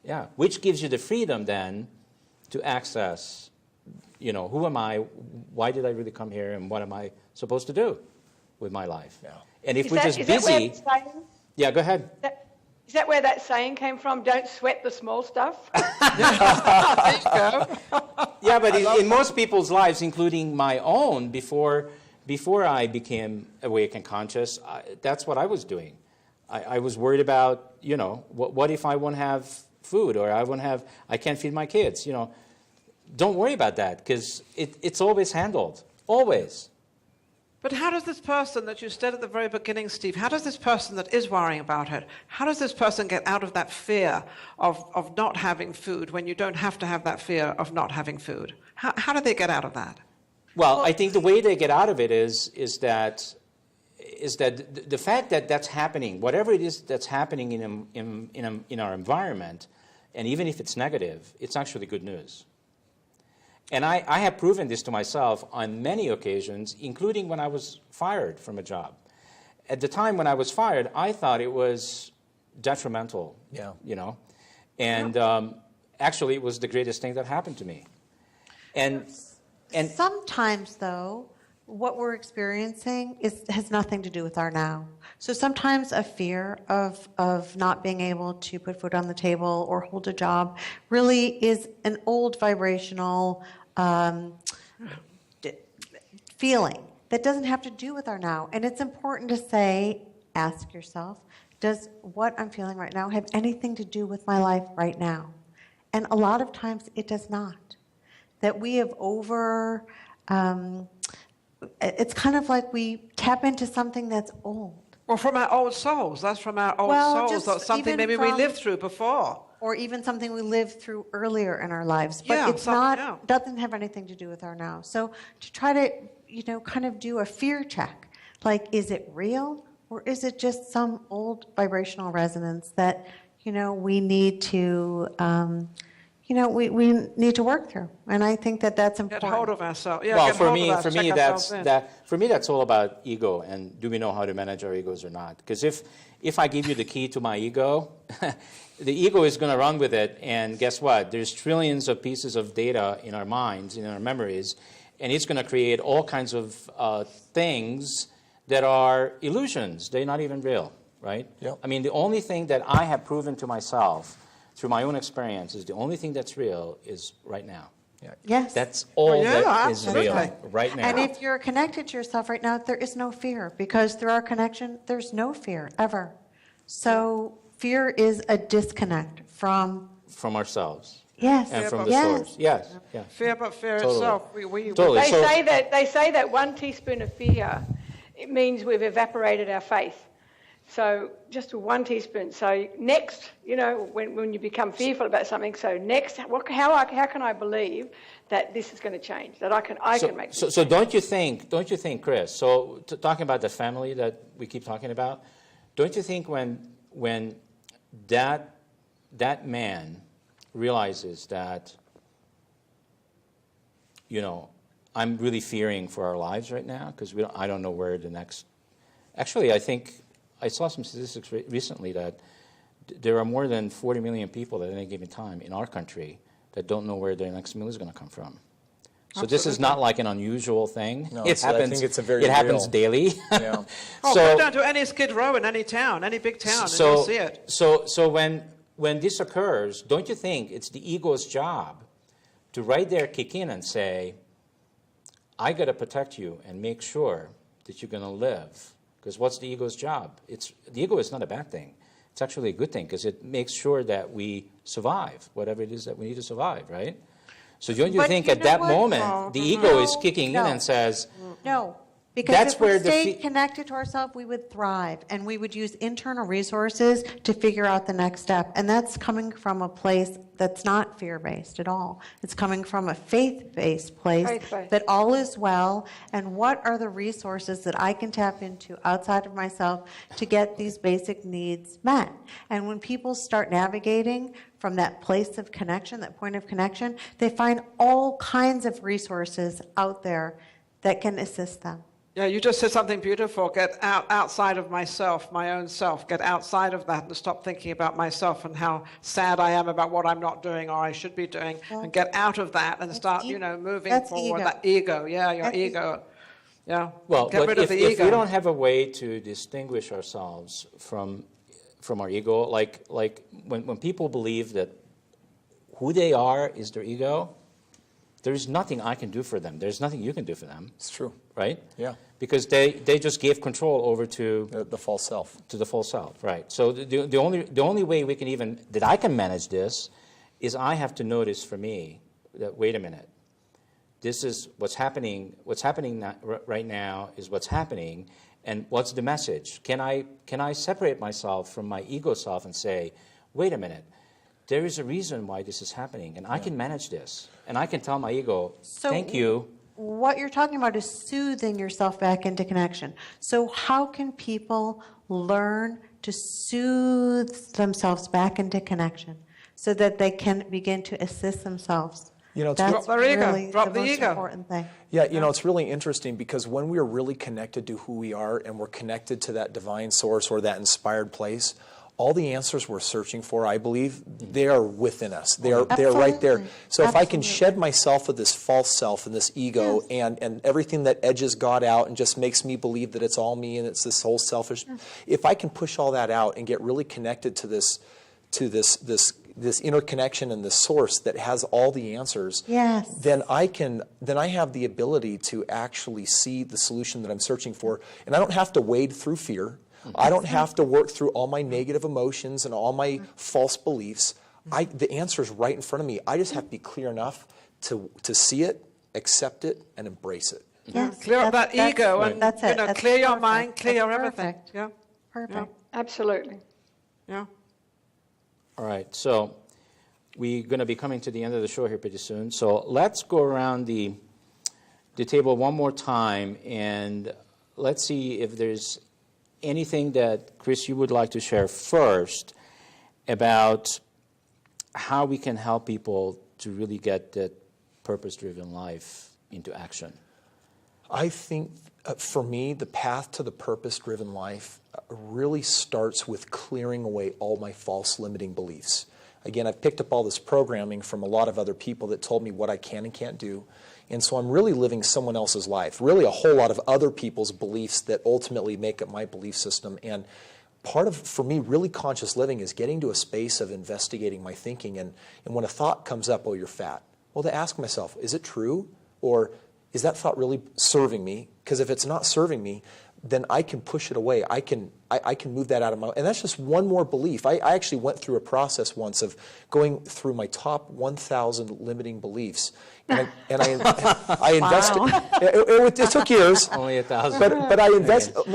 Yeah. Which gives you the freedom then to access, who am I? Why did I really come here? And what am I supposed to do with my life? Yeah. And if Is we're that- just is that where busy, the saying- yeah, go ahead. Is that where that saying came from? Don't sweat the small stuff? There you go. Yeah, but in most people's lives, including my own, before I became awake and conscious, that's what I was doing. I was worried about, what if I won't have food or I can't feed my kids, Don't worry about that because it's always handled, always. But how does this person that you said at the very beginning, Steve, how does this person that is worrying about it, how does this person get out of that fear of not having food when you don't have to have that fear of not having food? How do they get out of that? Well, I think the way they get out of it is that the fact that that's happening, whatever it is that's happening in our environment, and even if it's negative, it's actually good news. And I have proven this to myself on many occasions, including when I was fired from a job. At the time when I was fired, I thought it was detrimental, Yeah. And actually it was the greatest thing that happened to me. And Sometimes, though, what we're experiencing has nothing to do with our now. So sometimes a fear of not being able to put food on the table or hold a job really is an old vibrational feeling that doesn't have to do with our now. And it's important to ask yourself, does what I'm feeling right now have anything to do with my life right now? And a lot of times it does not. That we have it's kind of like we tap into something that's old. Well, from our old souls. That's from our old Well, souls. just That's something even maybe we from- lived through before. Or even something we lived through earlier in our lives. But Yeah, it's something else. doesn't have anything to do with our now. So to try to, kind of do a fear check, like, is it real? Or is it just some old vibrational resonance that, we need to, we need to work through? And I think that that's Get important. hold of ourselves. Yeah, well, get hold of us, check ourselves in. that's all about ego, and do we know how to manage our egos or not? Because if I give you the key to my ego, the ego is going to run with it, and guess what? There's trillions of pieces of data in our minds, in our memories, and it's going to create all kinds of things that are illusions. They're not even real, right? Yep. I mean, the only thing that I have proven to myself through my own experience is the only thing that's real is right now. Yes. That's all Yeah, that is real absolutely. right now. And if you're connected to yourself right now, there is no fear, because through our connection, there's no fear ever. So fear is a disconnect from from ourselves yes, and from the yes. source. Yes, yeah. Fear but fear Totally. itself. Totally. They So- say that 1 teaspoon of fear, it means we've evaporated our faith. So just 1 teaspoon. So next, when you become fearful about something, so next, how can I believe that this is going to change, that I can make this So don't you think, Chris, so talking about the family that we keep talking about, don't you think when that man realizes that, I'm really fearing for our lives right now because I don't know where the next. Actually, I think I saw some statistics recently that there are more than 40 million people at any given time in our country that don't know where their next meal is going to come from. So this is not like an unusual thing. No, it I think it's a very it happens real. daily. Yeah. Go down to any Skid Row in any town, any big town, and you'll see it. So when this occurs, don't you think it's the ego's job to right there kick in and say, I got to protect you and make sure that you're going to live. Because what's the ego's job? The ego is not a bad thing. It's actually a good thing because it makes sure that we survive, whatever it is that we need to survive, right? So don't you But think you at know that what? moment, the ego is kicking in and says, No, because That's if we where the stayed connected to ourselves, we would thrive, and we would use internal resources to figure out the next step. And that's coming from a place that's not fear-based at all. It's coming from a faith-based place Faith-based. that all is well, and what are the resources that I can tap into outside of myself to get these basic needs met. And when people start navigating from that place of connection, that point of connection, they find all kinds of resources out there that can assist them. Yeah, you just said something beautiful. Get outside of myself, my own self. Get outside of that and stop thinking about myself and how sad I am about what I'm not doing or I should be doing. And get out of that and start, moving that's forward. ego. That ego, your That's ego. Yeah. well, get but rid if, of the if ego. we don't have a way to distinguish ourselves from our ego, like when people believe that who they are is their ego, there's nothing I can do for them. There's nothing you can do for them. It's true. Right? Yeah. Because they just gave control over to The false self. the false self, right? So the only way we can that I can manage this is I have to notice for me that wait a minute, this is what's happening. What's happening right now is what's happening, and what's the message? Can I separate myself from my ego self and say, wait a minute, there is a reason why this is happening, and I can manage this, and I can tell my ego, So thank you. What you're talking about is soothing yourself back into connection. So how can people learn to soothe themselves back into connection so that they can begin to assist themselves? It's That's Drop their ego. really Drop the the most ego. important thing. Yeah, it's really interesting because when we are really connected to who we are and we're connected to that divine source or that inspired place, all the answers we're searching for, I believe, they are within us. They're right there. Absolutely. So if I can Absolutely. shed myself of this false self and this ego and everything that edges God out and just makes me believe that it's all me and it's this whole selfish, if I can push all that out and get really connected to this interconnection and this source that has all the answers, Yes. then I have the ability to actually see the solution that I'm searching for, and I don't have to wade through fear. I don't have to work through all my negative emotions and all my false beliefs. The answer is right in front of me. I just have to be clear enough to see it, accept it, and embrace it. Yes. Clear up that ego and that's it. That's clear your perfect. mind, clear That's everything. perfect. Yeah. Perfect. Absolutely. Yeah. All right, so we're going to be coming to the end of the show here pretty soon. So let's go around the table one more time, and let's see if there's anything that, Chris, you would like to share first about how we can help people to really get that purpose-driven life into action. I think, for me, the path to the purpose-driven life really starts with clearing away all my false limiting beliefs. Again, I've picked up all this programming from a lot of other people that told me what I can and can't do. And so I'm really living someone else's life, really a whole lot of other people's beliefs that ultimately make up my belief system. And part of, for me, really conscious living is getting to a space of investigating my thinking. And when a thought comes up, oh, you're fat, well, to ask myself, is it true? Or is that thought really serving me? Because if it's not serving me, then I can push it away. I can move that out of my, and that's just one more belief. I actually went through a process once of going through my top 1,000 limiting beliefs, and I invested. It took years. Only 1,000. But I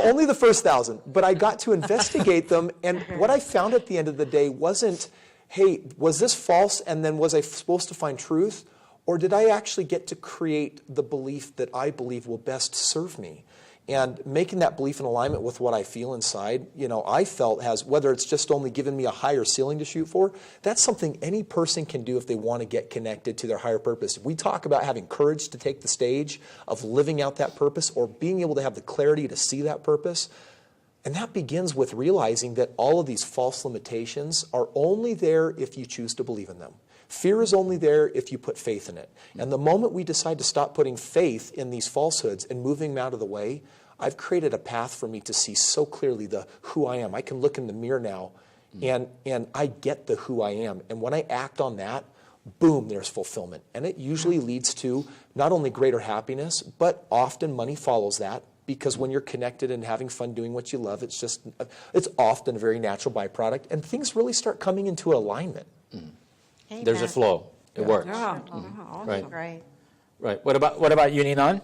only the first 1,000. But I got to investigate them, and what I found at the end of the day wasn't, hey, was this false, and then was I supposed to find truth, or did I actually get to create the belief that I believe will best serve me? And making that belief in alignment with what I feel inside, I felt has, whether it's just only given me a higher ceiling to shoot for, that's something any person can do if they want to get connected to their higher purpose. We talk about having courage to take the stage of living out that purpose or being able to have the clarity to see that purpose. And that begins with realizing that all of these false limitations are only there if you choose to believe in them. Fear is only there if you put faith in it. And the moment we decide to stop putting faith in these falsehoods and moving them out of the way, I've created a path for me to see so clearly the who I am. I can look in the mirror now and I get the who I am. And when I act on that, boom, there's fulfillment. And it usually leads to not only greater happiness, but often money follows that. Because when you're connected and having fun doing what you love, it's often a very natural byproduct. And things really start coming into alignment. There's a flow. It works. Yeah. Awesome. Right. Right. Right. What about you, Ninan?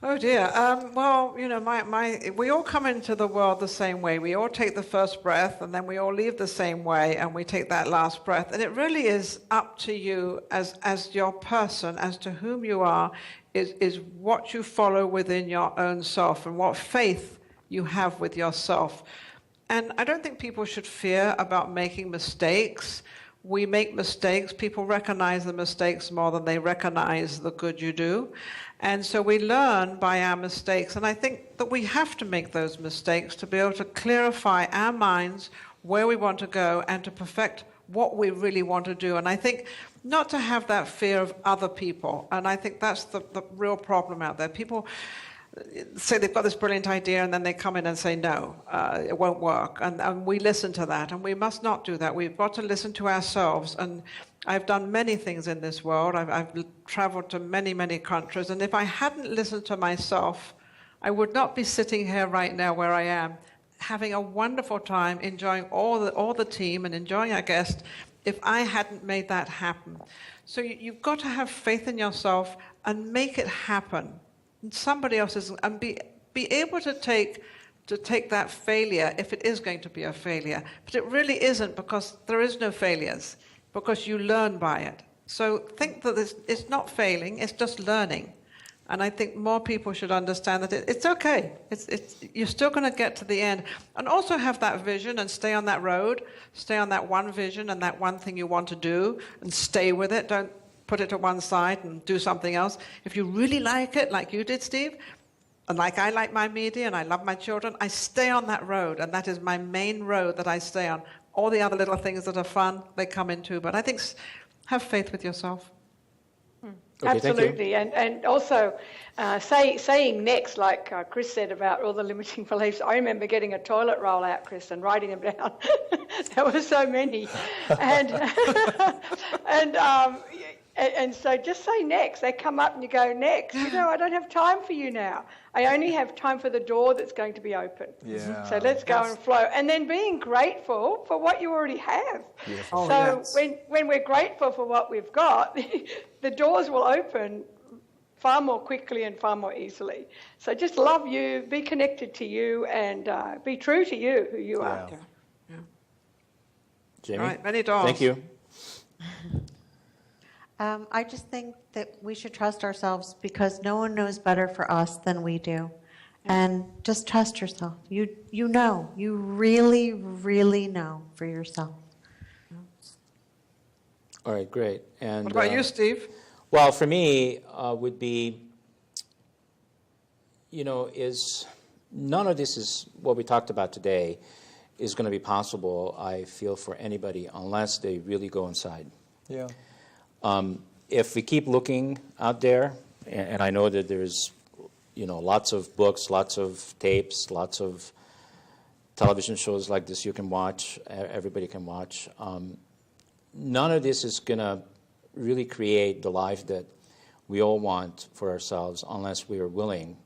Oh dear. Well, we all come into the world the same way. We all take the first breath, and then we all leave the same way, and we take that last breath. And it really is up to you as your person, as to whom you are, is what you follow within your own self and what faith you have with yourself. And I don't think people should fear about making mistakes. We make mistakes. People recognize the mistakes more than they recognize the good you do. And so we learn by our mistakes. And I think that we have to make those mistakes to be able to clarify our minds where we want to go and to perfect what we really want to do. And I think not to have that fear of other people. And I think that's the real problem out there. People say they've got this brilliant idea and then they come in and say, no, it won't work. And we listen to that. And we must not do that. We've got to listen to ourselves. And I've done many things in this world. I've traveled to many, many countries. And if I hadn't listened to myself, I would not be sitting here right now where I am, having a wonderful time, enjoying all the team and enjoying our guests, if I hadn't made that happen. So you've got to have faith in yourself and make it happen. And somebody else's, and be able to take that failure if it is going to be a failure. But it really isn't, because there is no failures, because you learn by it. So think that it's not failing, it's just learning. And I think more people should understand that it's okay. You're still going to get to the end. And also have that vision and stay on that road, stay on that one vision and that one thing you want to do, and stay with it. Don't put it to one side and do something else. If you really like it, like you did, Steve, and like I like my media and I love my children, I stay on that road, and that is my main road that I stay on. All the other little things that are fun, they come into. But I think have faith with yourself. Okay, absolutely, and also saying next, like Chris said about all the limiting beliefs. I remember getting a toilet roll out, Chris, and writing them down. There were so many, and so just say next. They come up and you go next. I don't have time for you now. I only have time for the door that's going to be open. Yeah. So let's go and flow. And then being grateful for what you already have. Beautiful. So when we're grateful for what we've got, the doors will open far more quickly and far more easily. So just love you, be connected to you, and be true to you, who you are. Yeah. Jamie? Right, many doors. Thank you. I just think that we should trust ourselves, because no one knows better for us than we do. And just trust yourself. You know. You really, really know for yourself. All right, great. And What about you, Steve? Well, for me, would be, is none of this is what we talked about today is going to be possible, I feel, for anybody unless they really go inside. Yeah. If we keep looking out there, and I know that there's, lots of books, lots of tapes, lots of television shows like this you can watch, everybody can watch. None of this is going to really create the life that we all want for ourselves unless we are willing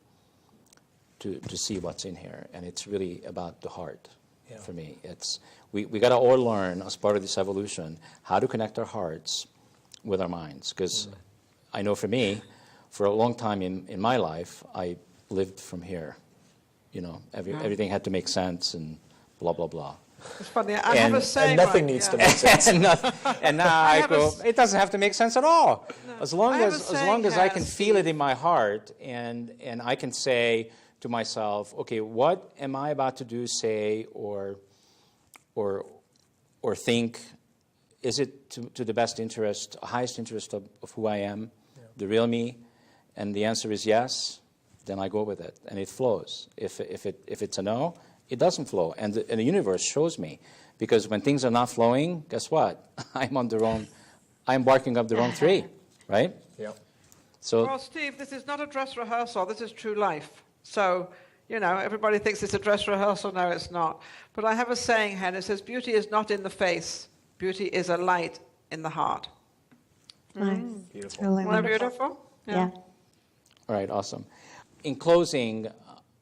to see what's in here, and it's really about the heart. Yeah. For me, it's we got to all learn as part of this evolution how to connect our hearts with our minds. Because I know for me, for a long time in my life, I lived from here. You know, everything had to make sense and blah blah blah. It's funny. I have a saying. And nothing right, needs yeah. to make sense. And now I go, it doesn't have to make sense at all. As long I have as a as long saying, as I can feel it Steve. in my heart, and I can say to myself, okay, what am I about to do, say, or think? Is it to the best interest, highest interest of who I am, the real me? And the answer is yes. Then I go with it, and it flows. If it's a no, it doesn't flow, and the universe shows me, because when things are not flowing, guess what? I'm barking up the wrong tree, right? Yeah. So Well, Steve, this is not a dress rehearsal. This is true life. So, you know, everybody thinks it's a dress rehearsal. No, it's not. But I have a saying, Hen. It says, beauty is not in the face. Beauty is a light in the heart. Nice. Beautiful. It's really Isn't that wonderful. beautiful? Yeah. all right, awesome. In closing,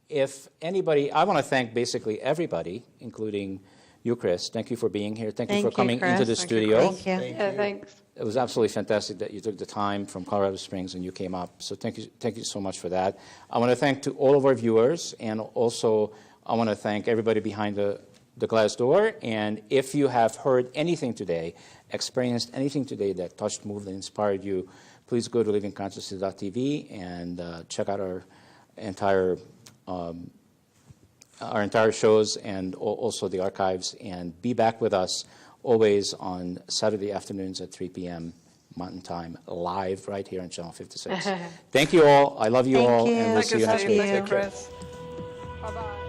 if anybody, I want to thank basically everybody, including you, Chris. Thank you for being here. Thank you for coming into the Chris. studio. Thank you. Yeah, thanks. It was absolutely fantastic that you took the time from Colorado Springs and you came up. So thank you so much for that. I want to thank to all of our viewers, and also I want to thank everybody behind the glass door. And if you have heard anything today, experienced anything today that touched, moved, and inspired you, please go to livingconsciously.tv and check out our entire shows and also the archives, and be back with us always on Saturday afternoons at 3 p.m. Mountain Time, live right here on Channel 56. Thank you all. I love you Thank all, you. and we'll Thank see you next Steve. week. Thank you, Take care. Chris. Bye-bye.